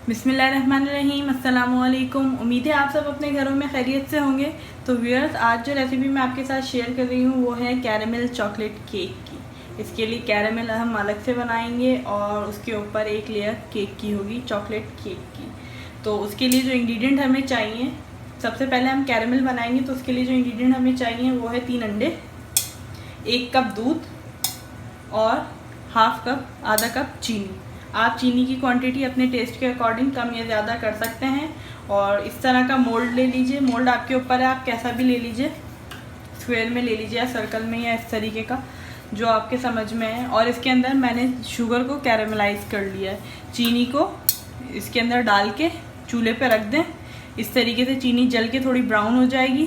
बिस्मिल्लाहिर्रहमानिर्रहीम, अस्सलामुअलैकुम। उम्मीद है आप सब अपने घरों में खैरियत से होंगे। तो व्यूअर्स, आज जो रेसिपी मैं आपके साथ शेयर कर रही हूँ वो है कैरेमल चॉकलेट केक की। इसके लिए कैरेमल हम अलग से बनाएंगे और उसके ऊपर एक लेयर केक की होगी, चॉकलेट केक की। तो उसके लिए जो इंग्रेडिएंट हमें चाहिए, सबसे पहले हम कैरेमल बनाएंगे तो उसके लिए जो इंग्रेडिएंट हमें चाहिए वो है 3 अंडे, 1 कप दूध और हाफ कप, आधा कप चीनी। आप चीनी की क्वांटिटी अपने टेस्ट के अकॉर्डिंग कम या ज़्यादा कर सकते हैं। और इस तरह का मोल्ड ले लीजिए। मोल्ड आपके ऊपर है, आप कैसा भी ले लीजिए, स्क्वायर में ले लीजिए या सर्कल में, या इस तरीके का जो आपके समझ में है। और इसके अंदर मैंने शुगर को कैरेमलाइज कर लिया है। चीनी को इसके अंदर डाल के चूल्हे पे रख दें। इस तरीके से चीनी जल के थोड़ी ब्राउन हो जाएगी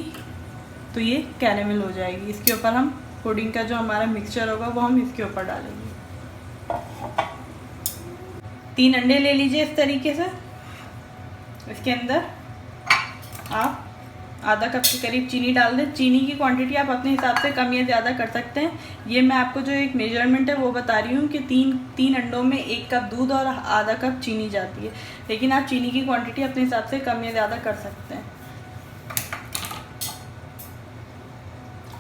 तो ये कैरेमल हो जाएगी। इसके ऊपर हम पुडिंग का जो हमारा मिक्सचर होगा वो हम इसके ऊपर डालेंगे। 3 अंडे ले लीजिए इस तरीके से। इसके अंदर आप आधा कप के करीब चीनी डाल दें। चीनी की क्वांटिटी आप अपने हिसाब से कम या ज़्यादा कर सकते हैं। ये मैं आपको जो एक मेजरमेंट है वो बता रही हूँ कि तीन अंडों में 1 कप दूध और आधा कप चीनी जाती है। लेकिन आप चीनी की क्वांटिटी अपने हिसाब से कम या ज़्यादा कर सकते हैं।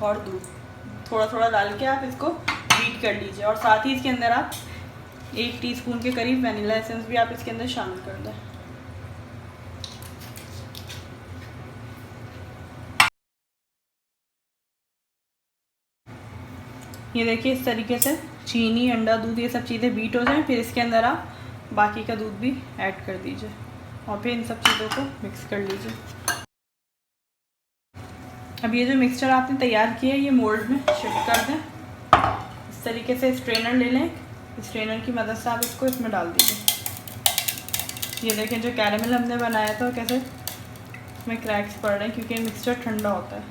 और दूध थोड़ा थोड़ा डाल के आप इसको बीट कर लीजिए। और साथ ही इसके अंदर आप 1 टीस्पून के करीब वनीला एसेंस भी आप इसके अंदर शामिल कर दें। ये देखिए, इस तरीके से चीनी, अंडा, दूध ये सब चीज़ें बीट हो जाएं, फिर इसके अंदर आप बाकी का दूध भी ऐड कर दीजिए और फिर इन सब चीज़ों को मिक्स कर लीजिए। अब ये जो मिक्सचर आपने तैयार किया है ये मोल्ड में शिफ्ट कर दें। इस तरीके से स्ट्रेनर ले लें। स्ट्रेनर की मदद से आप इसको इसमें डाल दीजिए। ये देखें, जो कैरेमल हमने बनाया था कैसे इसमें क्रैक्स पड़ रहे हैं क्योंकि मिक्सचर ठंडा होता है।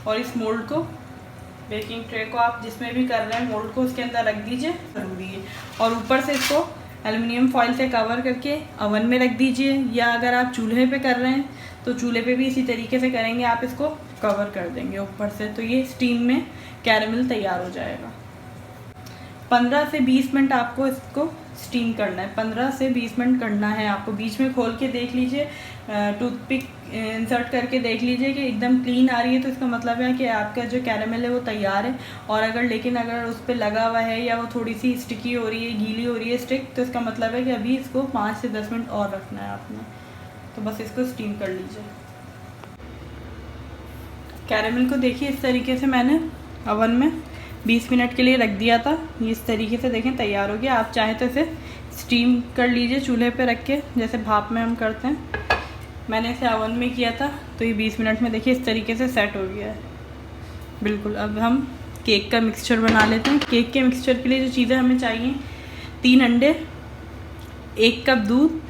और इस मोल्ड को, बेकिंग ट्रे को आप जिसमें भी कर रहे हैं, मोल्ड को उसके अंदर रख दीजिए, ज़रूरी है। और ऊपर से इसको एल्युमिनियम फॉइल से कवर करके ओवन में रख दीजिए, या अगर आप चूल्हे पे कर रहे हैं तो चूल्हे पे भी इसी तरीके से करेंगे, आप इसको कवर कर देंगे ऊपर से, तो ये स्टीम में कैरेमल तैयार हो जाएगा। 15 से 20 मिनट आपको इसको स्टीम करना है। 15 से 20 मिनट करना है आपको। बीच में खोल के देख लीजिए, टूथपिक इंसर्ट करके देख लीजिए कि एकदम क्लीन आ रही है तो इसका मतलब है कि आपका जो कैरेमल है वो तैयार है। और अगर उस पर लगा हुआ है या वो थोड़ी सी स्टिकी हो रही है, गीली हो रही है स्टिक, तो इसका मतलब है कि अभी इसको 5 से 10 मिनट और रखना है आपने। तो बस इसको स्टीम कर लीजिए। कैरेमल को देखिए, इस तरीके से मैंने ओवन में 20 मिनट के लिए रख दिया था। ये इस तरीके से देखें तैयार हो गया। आप चाहें तो इसे स्टीम कर लीजिए चूल्हे पे रख के, जैसे भाप में हम करते हैं। मैंने इसे ओवन में किया था तो ये 20 मिनट में देखिए इस तरीके से सेट हो गया है बिल्कुल। अब हम केक का मिक्सचर बना लेते हैं। केक के मिक्सचर के लिए जो चीज़ें हमें चाहिए, 3 अंडे, 1 कप दूध,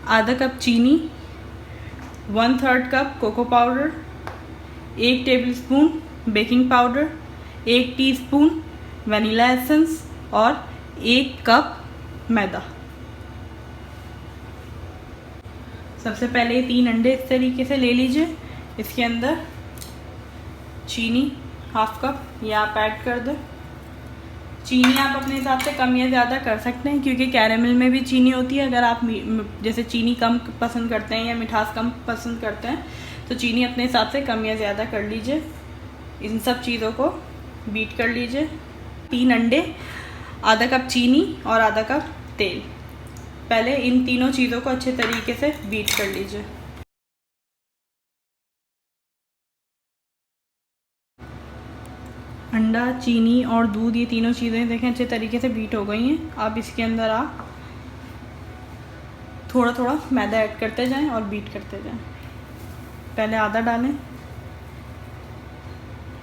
आधा कप चीनी, 1/3 cup cocoa powder, 1 tablespoon baking powder, 1 teaspoon vanilla essence और 1 कप मैदा। सबसे पहले 3 अंडे इस तरीके से ले लीजिए। इसके अंदर चीनी हाफ कप ये आप ऐड कर दें। चीनी आप अपने हिसाब से कम या ज़्यादा कर सकते हैं क्योंकि कैरेमल में भी चीनी होती है। अगर आप जैसे चीनी कम पसंद करते हैं या मिठास कम पसंद करते हैं तो चीनी अपने हिसाब से कम या ज़्यादा कर लीजिए। इन सब चीज़ों को बीट कर लीजिए। 3 अंडे, आधा कप चीनी और आधा कप तेल। पहले इन तीनों चीज़ों को अच्छे तरीके से बीट कर लीजिए। अंडा, चीनी और दूध ये तीनों चीज़ें देखें अच्छे तरीके से बीट हो गई हैं। अब इसके अंदर आप थोड़ा थोड़ा मैदा ऐड करते जाएं और बीट करते जाएं। पहले आधा डालें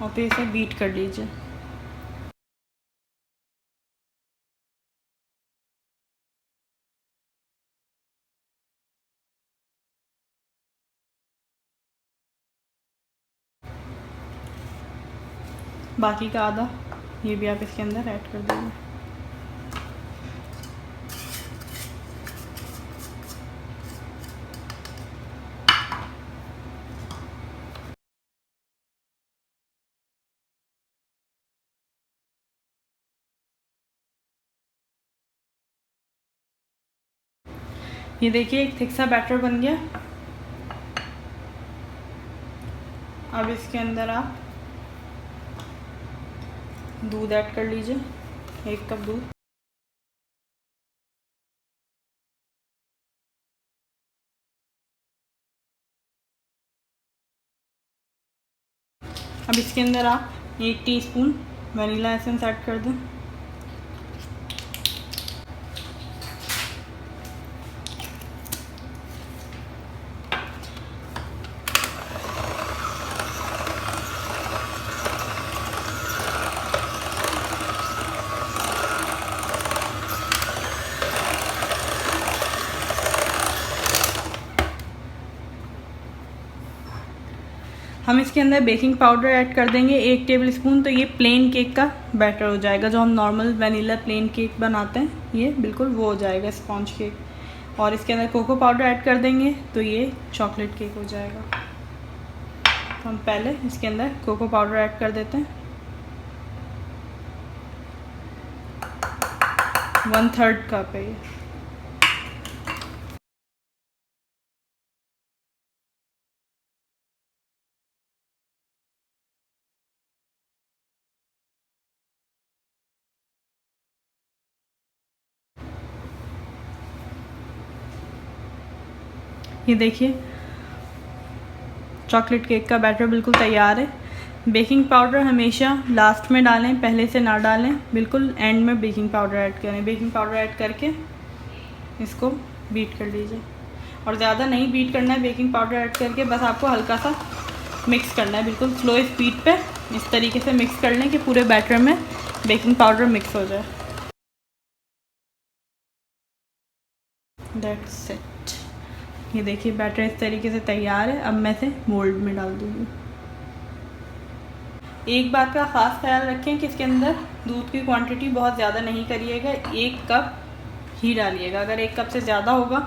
और फिर इसे बीट कर लीजिए। बाकी का आधा ये भी आप इसके अंदर ऐड कर दीजिए। ये देखिए एक थिक सा बैटर बन गया। अब इसके अंदर आप दूध ऐड कर लीजिए, 1 कप दूध। अब इसके अंदर आप 1 टीस्पून वनीला एसेंस ऐड कर दें। हम इसके अंदर बेकिंग पाउडर ऐड कर देंगे 1 टेबलस्पून। तो ये प्लेन केक का बैटर हो जाएगा, जो हम नॉर्मल वनीला प्लेन केक बनाते हैं, ये बिल्कुल वो हो जाएगा, स्पॉन्ज केक। और इसके अंदर कोको पाउडर ऐड कर देंगे तो ये चॉकलेट केक हो जाएगा। तो हम पहले इसके अंदर कोको पाउडर ऐड कर देते हैं, 1/3 कप है ये। ये देखिए चॉकलेट केक का बैटर बिल्कुल तैयार है। बेकिंग पाउडर हमेशा लास्ट में डालें, पहले से ना डालें, बिल्कुल एंड में बेकिंग पाउडर ऐड करें। बेकिंग पाउडर ऐड करके इसको बीट कर लीजिए, और ज़्यादा नहीं बीट करना है बेकिंग पाउडर ऐड करके, बस आपको हल्का सा मिक्स करना है, बिल्कुल स्लो स्पीड पे इस तरीके से मिक्स कर लें कि पूरे बैटर में बेकिंग पाउडर मिक्स हो जाए। That's it. ये देखिए बैटर इस तरीके से तैयार है। अब मैं इसे मोल्ड में डाल दूँगी। एक बात का ख़ास ख्याल रखें कि इसके अंदर दूध की क्वांटिटी बहुत ज़्यादा नहीं करिएगा, 1 कप ही डालिएगा। अगर 1 कप से ज़्यादा होगा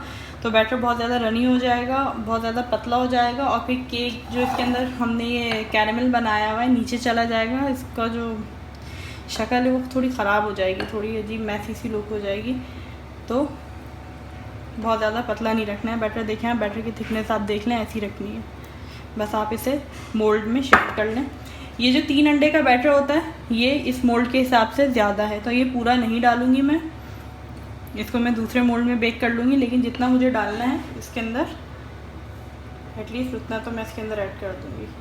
तो बैटर बहुत ज़्यादा रनी हो जाएगा, बहुत ज़्यादा पतला हो जाएगा, और फिर केक जो इसके अंदर हमने ये कैरेमल बनाया हुआ है नीचे चला जाएगा। इसका जो शक्ल है वो थोड़ी ख़राब हो जाएगी, थोड़ी अजीब मैसी सी लुक हो जाएगी। तो बहुत ज़्यादा पतला नहीं रखना है बैटर। देखें आप बैटर की थिकनेस आप देख लें, ऐसी रखनी है। बस आप इसे मोल्ड में शिफ्ट कर लें। ये जो 3 अंडे का बैटर होता है ये इस मोल्ड के हिसाब से ज़्यादा है, तो ये पूरा नहीं डालूँगी मैं, इसको मैं दूसरे मोल्ड में बेक कर लूँगी। लेकिन जितना मुझे डालना है इसके अंदर एटलीस्ट उतना तो मैं इसके अंदर ऐड कर दूँगी।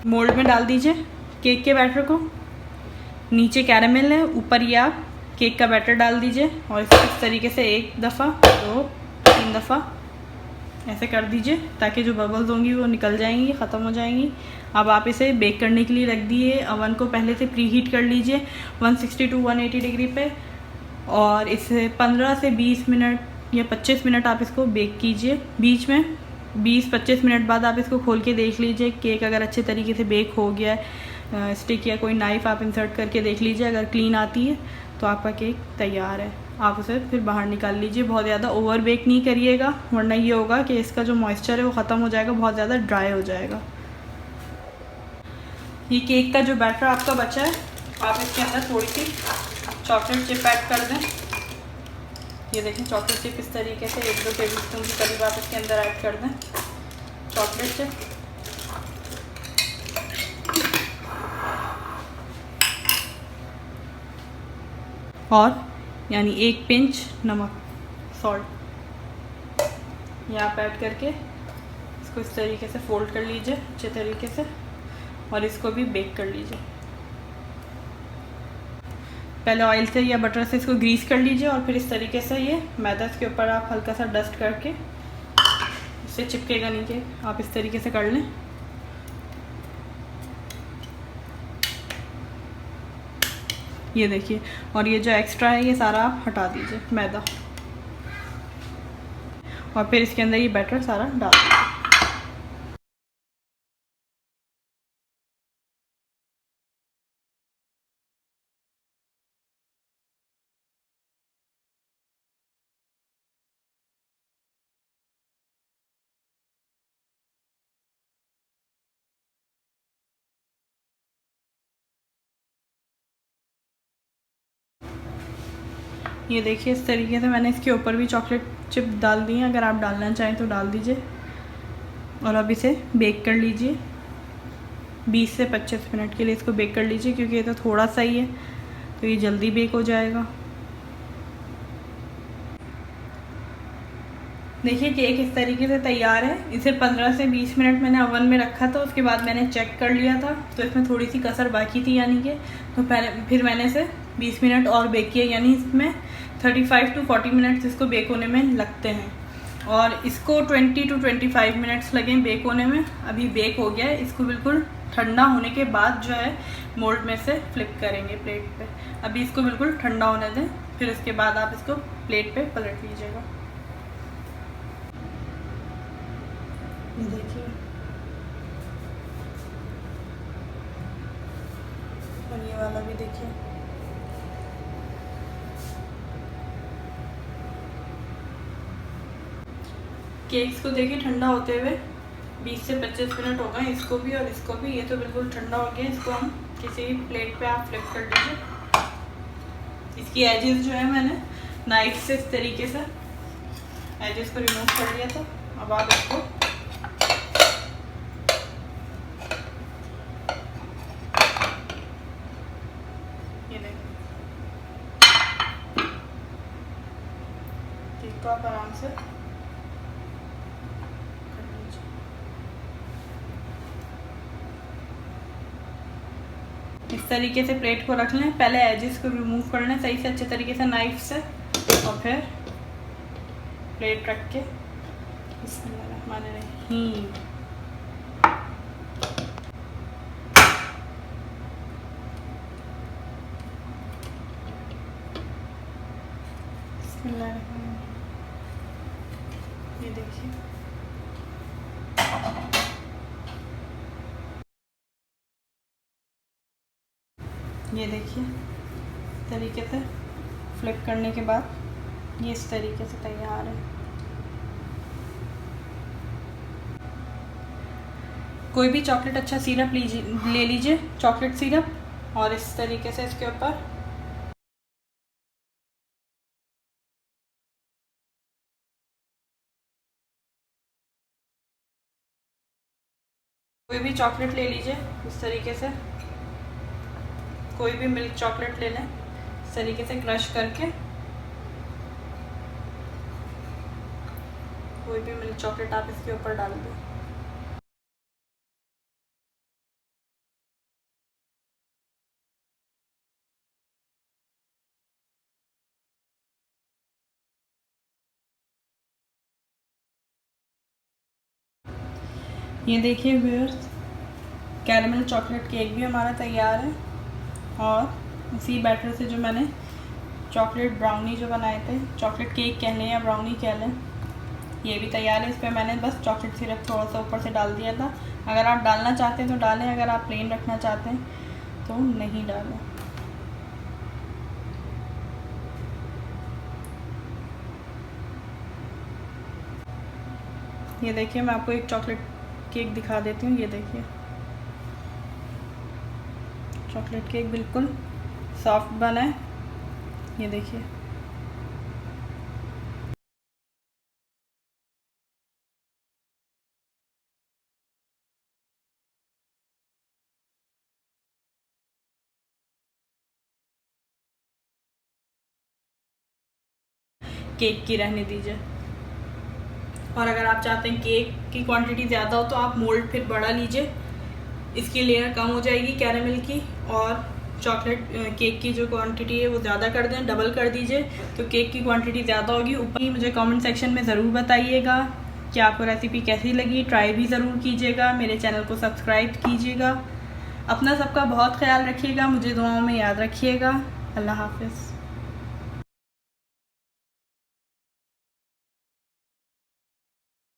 मोल्ड में डाल दीजिए केक के बैटर को। नीचे कैरेमल है, ऊपर ये आप केक का बैटर डाल दीजिए, और इस तरीके से 1 दफ़ा 2 3 दफ़ा ऐसे कर दीजिए ताकि जो बबल्स होंगी वो निकल जाएंगी, ख़त्म हो जाएंगी। अब आप इसे बेक करने के लिए रख दिए। अवन को पहले से प्री हीट कर लीजिए 160 टू 180 डिग्री पे, और इसे 15 से 20 मिनट या 25 मिनट आप इसको बेक कीजिए। बीच में 20-25 मिनट बाद आप इसको खोल के देख लीजिए केक अगर अच्छे तरीके से बेक हो गया है। स्टिक या कोई नाइफ़ आप इंसर्ट करके देख लीजिए, अगर क्लीन आती है तो आपका केक तैयार है। आप उसे फिर बाहर निकाल लीजिए। बहुत ज़्यादा ओवर बेक नहीं करिएगा, वरना ये होगा कि इसका जो मॉइस्चर है वो ख़त्म हो जाएगा, बहुत ज़्यादा ड्राई हो जाएगा। ये केक का जो बैटर आपका बचा है आप इसके अंदर थोड़ी सी चॉकलेट चिप ऐड कर दें। ये देखें चॉकलेट चिप इस तरीके से 1-2 टेबलस्पून के करीब आप इसके अंदर ऐड कर दें चॉकलेट चिप। और यानी 1 पिंच नमक, सॉल्ट, ये आप ऐड करके इसको इस तरीके से फोल्ड कर लीजिए अच्छे तरीके से, और इसको भी बेक कर लीजिए। पहले ऑयल से या बटर से इसको ग्रीस कर लीजिए, और फिर इस तरीके से ये मैदा के ऊपर आप हल्का सा डस्ट करके, इससे चिपकेगा नहीं केक, आप इस तरीके से कर लें। ये देखिए, और ये जो एक्स्ट्रा है ये सारा आप हटा दीजिए मैदा, और फिर इसके अंदर ये बैटर सारा डाल दीजिए। ये देखिए इस तरीके से मैंने इसके ऊपर भी चॉकलेट चिप डाल दी है, अगर आप डालना चाहें तो डाल दीजिए। और अब इसे बेक कर लीजिए 20 से 25 मिनट के लिए इसको बेक कर लीजिए, क्योंकि ये तो थोड़ा सा ही है तो ये जल्दी बेक हो जाएगा। देखिए केक इस तरीके से तैयार है। इसे 15 से 20 मिनट मैंने ओवन में रखा था, उसके बाद मैंने चेक कर लिया था तो इसमें थोड़ी सी कसर बाकी थी, यानी कि तो फिर मैंने इसे 20 मिनट और बेक किया, यानी इसमें 35 to 40 मिनट्स इसको बेक होने में लगते हैं। और इसको 20 to 25 मिनट्स लगे बेक होने में। अभी बेक हो गया है। इसको बिल्कुल ठंडा होने के बाद जो है मोल्ड में से फ्लिप करेंगे प्लेट पे। अभी इसको बिल्कुल ठंडा होने दें, फिर उसके बाद आप इसको प्लेट पे पलट लीजिएगा। ये देखिए, और ये वाला भी देखिए। केक्स को देखिए ठंडा होते हुए 20 से 25 मिनट हो गए, इसको भी और इसको भी। ये तो बिल्कुल ठंडा हो गया। इसको हम किसी प्लेट पे आप फ्लिप कर दीजिए। इसकी एजेस जो है मैंने नाइफ से इस तरीके से एजेस को रिमूव कर लिया था। अब आप इसको ये देखिए, केक को आप आराम से इस तरीके से प्लेट को रख लें। पहले एजेस को रिमूव कर लें सही से अच्छे तरीके से नाइफ से, और फिर प्लेट रख के बिस्मिल्लाहिर्रहमानिर्रहीम ये देखिए, ये देखिए तरीके से फ्लिप करने के बाद ये इस तरीके से तैयार है। कोई भी चॉकलेट अच्छा सिरप ले लीजिए, चॉकलेट सिरप, और इस तरीके से इसके ऊपर कोई भी चॉकलेट ले लीजिए। इस तरीके से कोई भी मिल्क चॉकलेट ले लें, इस तरीके से क्रश करके कोई भी मिल्क चॉकलेट आप इसके ऊपर डाल दें। ये देखिए व्यूअर्स, कैरेमल चॉकलेट केक भी हमारा तैयार है। और इसी बैटर से जो मैंने चॉकलेट ब्राउनी जो बनाए थे, चॉकलेट केक कह लें या ब्राउनी कह लें, ये भी तैयार है। इस पर मैंने बस चॉकलेट सिरप थोड़ा सा ऊपर से डाल दिया था। अगर आप डालना चाहते हैं तो डालें, अगर आप प्लेन रखना चाहते हैं तो नहीं डालें। ये देखिए, मैं आपको एक चॉकलेट केक दिखा देती हूँ। ये देखिए, चॉकलेट केक बिल्कुल सॉफ्ट बना है। ये देखिए, केक की रहने दीजिए। और अगर आप चाहते हैं केक की क्वांटिटी ज़्यादा हो तो आप मोल्ड फिर बड़ा लीजिए, इसकी लेयर कम हो जाएगी कैरेमल की, और चॉकलेट केक की जो क्वांटिटी है वो ज़्यादा कर दें, डबल कर दीजिए तो केक की क्वांटिटी ज़्यादा होगी। ऊपर ही मुझे कमेंट सेक्शन में ज़रूर बताइएगा कि आपको रेसिपी कैसी लगी। ट्राई भी ज़रूर कीजिएगा, मेरे चैनल को सब्सक्राइब कीजिएगा। अपना सबका बहुत ख्याल रखिएगा, मुझे दुआओं में याद रखिएगा। अल्लाह हाफ़िज़।